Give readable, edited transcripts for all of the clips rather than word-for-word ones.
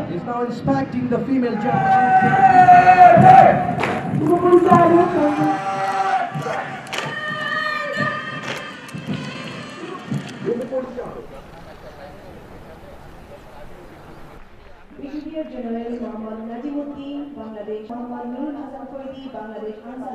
Is now inspecting the female gender. Brigadier General Muhammad Najimuddin, Bangladesh, Muhammad Nurul Hasan Faidi, Bangladesh, Ansar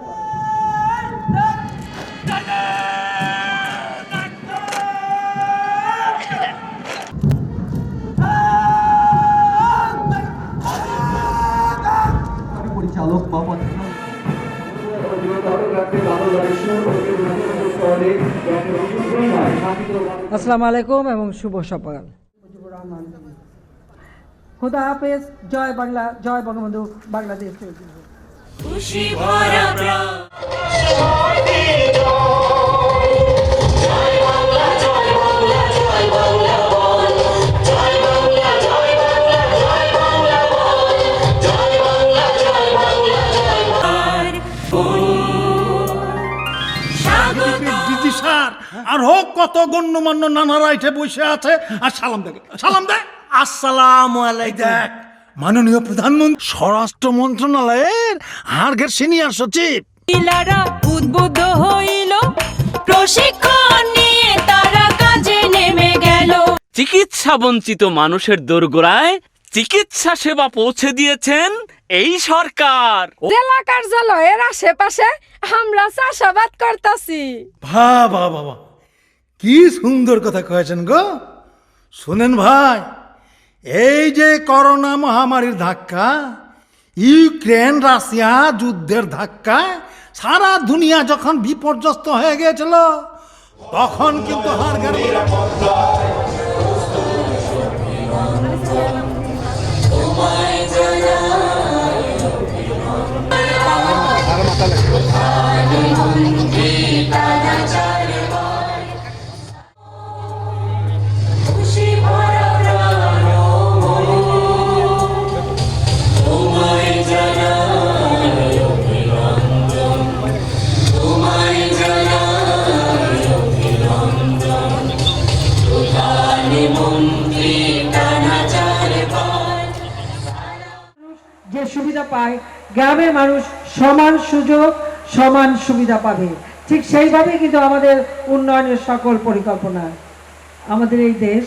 পরিচালক মোহাম্মদ আসসালামু আলাইকুম এবং শুভ সকাল। খুদা হাফেজ। জয় বাংলা, জয় বঙ্গবন্ধু, বাংলাদেশ। খুশি ভরা প্রাণ আর হোক কত গণ্যমান্য নানারা এঠে বসে আছে আর সালাম দেয়, সালাম দেয়। আসসালামু আলাইকুম। দেখ, মাননীয় প্রধানমন্ত্রী, স্বরাষ্ট্র মন্ত্রণালয়ের হাড়ঘের সিনিয়র সচিব উদ্বুদ্ধ হইল, প্রশিক্ষণ নিয়ে তারা কাজে নেমে গেল। চিকিৎসা বঞ্চিত মানুষের দোরগোড়ায় চিকিৎসা সেবা পৌঁছে দিয়েছেন এই সরকার। জেলা কার্যালয়ের আশেপাশে আমরা চাষাবাদ করতেছি। বাবা বাবা, কি সুন্দর কথা কয়েছেন গো। শুনেন ভাই, এই যে করোনা মহামারীর ধাক্কা, ইউক্রেন রাশিয়া যুদ্ধের ধাক্কা, সারা দুনিয়া যখন বিপর্যস্ত হয়ে গিয়েছিল, তখন কিন্তু যে সুবিধা পায়, গ্রামের মানুষ সমান সুযোগ সমান সুবিধা পাবে। ঠিক সেইভাবে কিন্তু আমাদের উন্নয়নের সকল পরিকল্পনা, আমাদের এই দেশ